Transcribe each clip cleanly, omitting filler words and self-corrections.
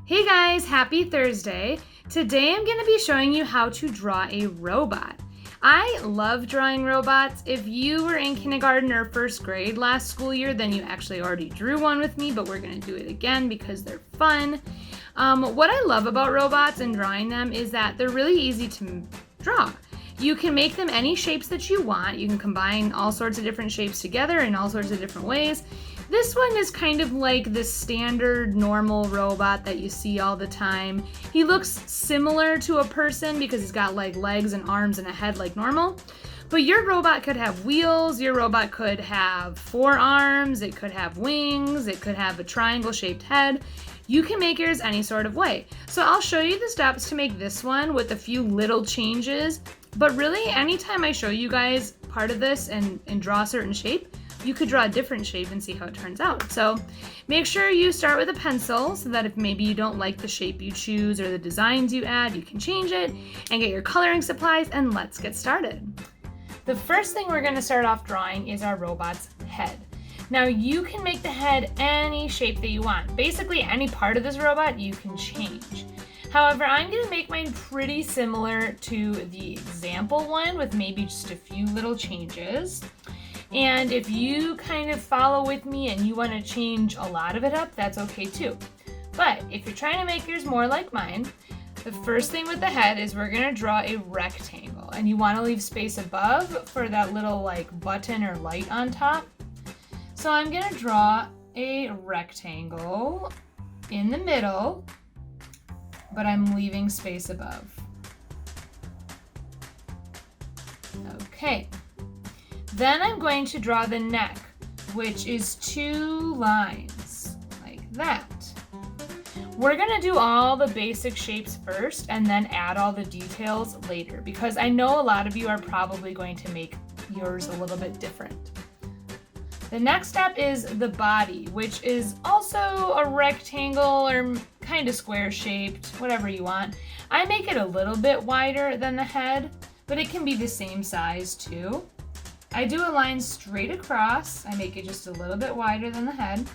Hey guys, happy Thursday. Today I'm going to be showing you how to draw a robot. I love drawing robots. If you were in kindergarten or first grade last school year, then you actually already drew one with me, but we're going to do it again because they're fun. What I love about robots and drawing them is that they're really easy to draw. You can make them any shapes that you want. You can combine all sorts of different shapes together in all sorts of different ways. This one is kind of like the standard normal robot that you see all the time. He looks similar to a person because he's got like legs and arms and a head like normal. But your robot could have wheels, your robot could have 4 arms, it could have wings, it could have a triangle shaped head. You can make yours any sort of way. So I'll show you the steps to make this one with a few little changes. But really, anytime I show you guys part of this and draw a certain shape, you could draw a different shape and see how it turns out. So make sure you start with a pencil so that if maybe you don't like the shape you choose or the designs you add, you can change it and get your coloring supplies, and let's get started. The first thing we're going to start off drawing is our robot's head. Now you can make the head any shape that you want. Basically any part of this robot you can change. However, I'm going to make mine pretty similar to the example one with maybe just a few little changes. And if you kind of follow with me and you want to change a lot of it up, that's okay too. But if you're trying to make yours more like mine, the first thing with the head is we're going to draw a rectangle. And you want to leave space above for that little like button or light on top. So I'm going to draw a rectangle in the middle, but I'm leaving space above. Okay. Then I'm going to draw the neck, which is 2 lines, like that. We're gonna do all the basic shapes first and then add all the details later, because I know a lot of you are probably going to make yours a little bit different. The next step is the body, which is also a rectangle or kind of square shaped, whatever you want. I make it a little bit wider than the head, but it can be the same size too. I do a line straight across. I make it just a little bit wider than the head.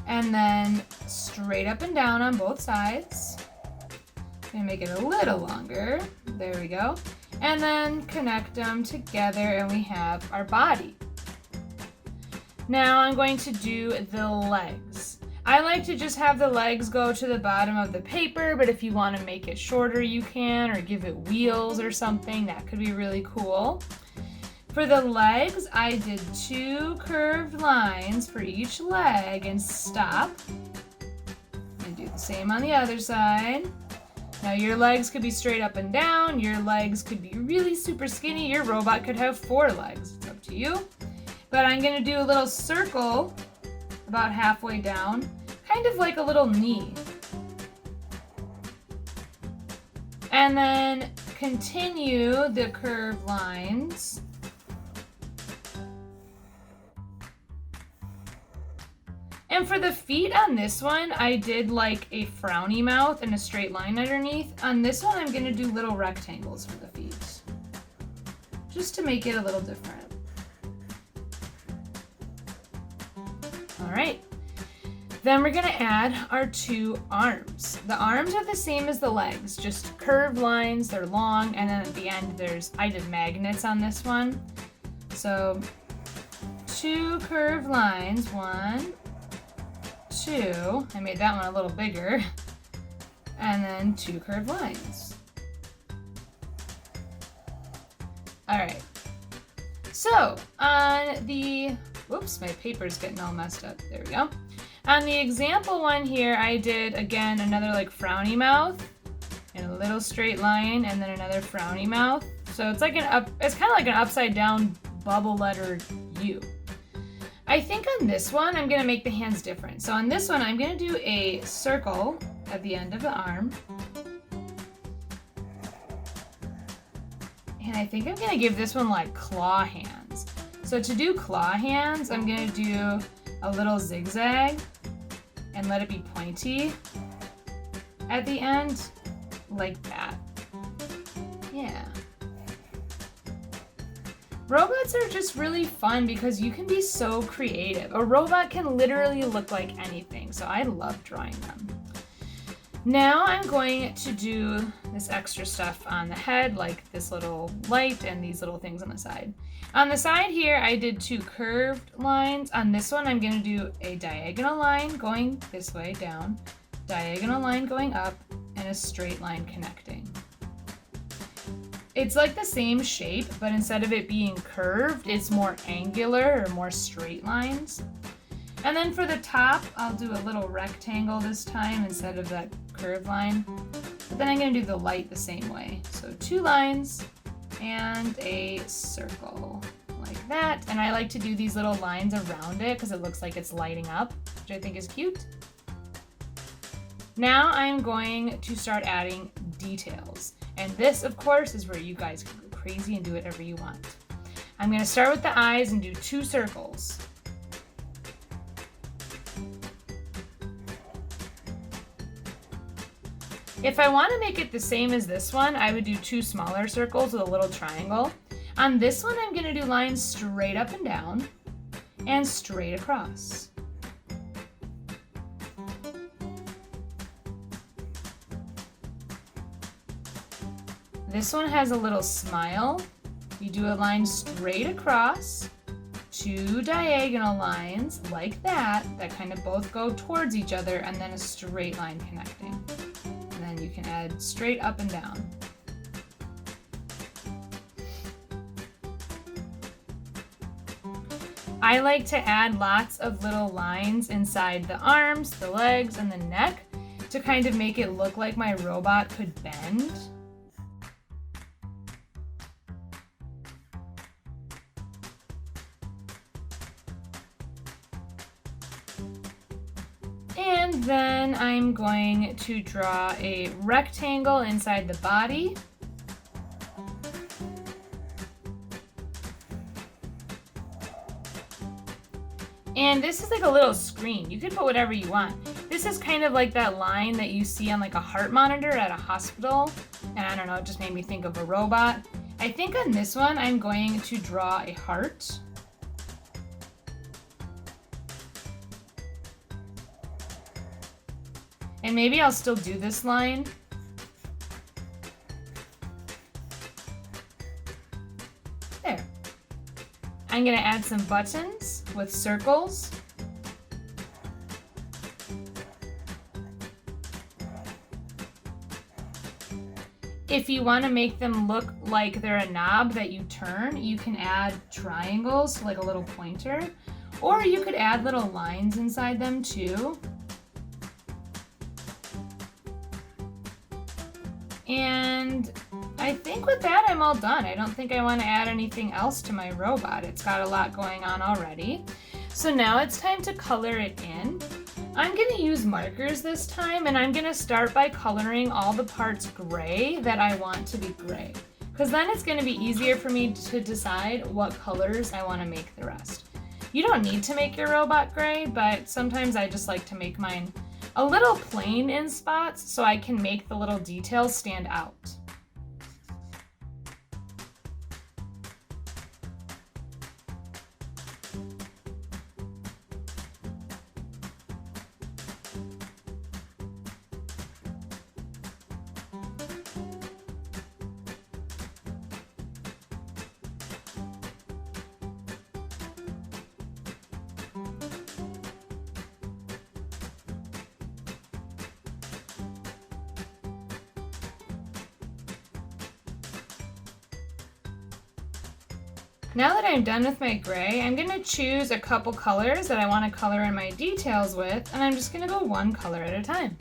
And then straight up and down on both sides. I'm gonna make it a little longer. There we go. And then connect them together and we have our body. Now I'm going to do the legs. I like to just have the legs go to the bottom of the paper, but if you want to make it shorter you can, or give it wheels or something, that could be really cool. For the legs, I did 2 curved lines for each leg and stop. And do the same on the other side. Now your legs could be straight up and down, your legs could be really super skinny, your robot could have 4 legs, it's up to you. But I'm gonna do a little circle about halfway down, kind of like a little knee. And then continue the curved lines. And for the feet on this one, I did like a frowny mouth and a straight line underneath. On this one, I'm gonna do little rectangles for the feet, just to make it a little different. All right, then we're gonna add our 2 arms. The arms are the same as the legs, just curved lines, they're long, and then at the end I did magnets on this one. So 2 curved lines, 1, 2, I made that one a little bigger, and then 2 curved lines. All right, so on the, whoops, my paper's getting all messed up, there we go. On the example one here, I did, again, another like frowny mouth, and a little straight line, and then another frowny mouth. So it's like it's kind of like an upside down bubble letter U. I think on this one, I'm gonna make the hands different. So on this one, I'm gonna do a circle at the end of the arm. And I think I'm gonna give this one like claw hands. So to do claw hands, I'm gonna do a little zigzag and let it be pointy at the end, like that. Yeah. Robots are just really fun because you can be so creative. A robot can literally look like anything, so I love drawing them. Now I'm going to do this extra stuff on the head, like this little light and these little things on the side. On the side here, I did 2 curved lines. On this one, I'm going to do a diagonal line going this way down, diagonal line going up, and a straight line connecting. It's like the same shape, but instead of it being curved, it's more angular or more straight lines. And then for the top, I'll do a little rectangle this time instead of that curved line. But then I'm going to do the light the same way. So 2 lines and a circle like that. And I like to do these little lines around it because it looks like it's lighting up, which I think is cute. Now I'm going to start adding details. And this, of course, is where you guys can go crazy and do whatever you want. I'm going to start with the eyes and do 2 circles. If I want to make it the same as this one, I would do 2 smaller circles with a little triangle. On this one, I'm going to do lines straight up and down and straight across. This one has a little smile. You do a line straight across, 2 diagonal lines like that kind of both go towards each other, and then a straight line connecting. And then you can add straight up and down. I like to add lots of little lines inside the arms, the legs, and the neck to kind of make it look like my robot could bend. And then I'm going to draw a rectangle inside the body. And this is like a little screen. You could put whatever you want. This is kind of like that line that you see on like a heart monitor at a hospital. And I don't know, it just made me think of a robot. I think on this one, I'm going to draw a heart. And maybe I'll still do this line. There. I'm going to add some buttons with circles. If you want to make them look like they're a knob that you turn, you can add triangles, like a little pointer, or you could add little lines inside them too. And I think with that, I'm all done. I don't think I want to add anything else to my robot. It's got a lot going on already. So now it's time to color it in. I'm going to use markers this time, and I'm going to start by coloring all the parts gray that I want to be gray, because then it's going to be easier for me to decide what colors I want to make the rest. You don't need to make your robot gray, but sometimes I just like to make mine a little plain in spots so I can make the little details stand out. Now that I'm done with my gray, I'm going to choose a couple colors that I want to color in my details with, and I'm just going to go one color at a time.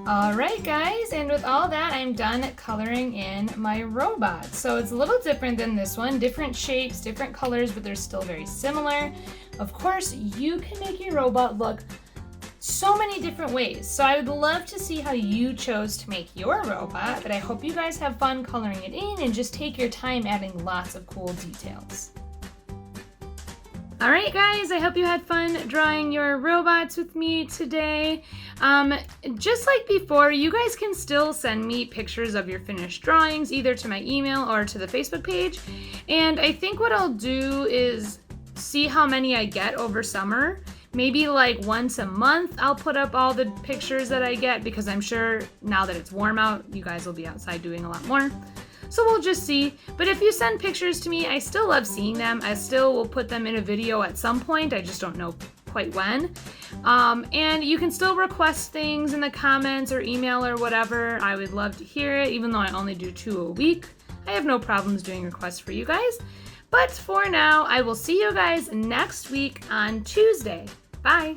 Alright guys, and with all that, I'm done coloring in my robot. So it's a little different than this one, different shapes, different colors, but they're still very similar. Of course, you can make your robot look so many different ways. So I would love to see how you chose to make your robot, but I hope you guys have fun coloring it in and just take your time adding lots of cool details. All right, guys, I hope you had fun drawing your robots with me today. Just like before, you guys can still send me pictures of your finished drawings, either to my email or to the Facebook page. And I think what I'll do is see how many I get over summer. Maybe like once a month, I'll put up all the pictures that I get, because I'm sure now that it's warm out, you guys will be outside doing a lot more. So we'll just see. But if you send pictures to me, I still love seeing them. I still will put them in a video at some point. I just don't know quite when. And you can still request things in the comments or email or whatever. I would love to hear it, even though I only do 2 a week. I have no problems doing requests for you guys. But for now, I will see you guys next week on Tuesday. Bye.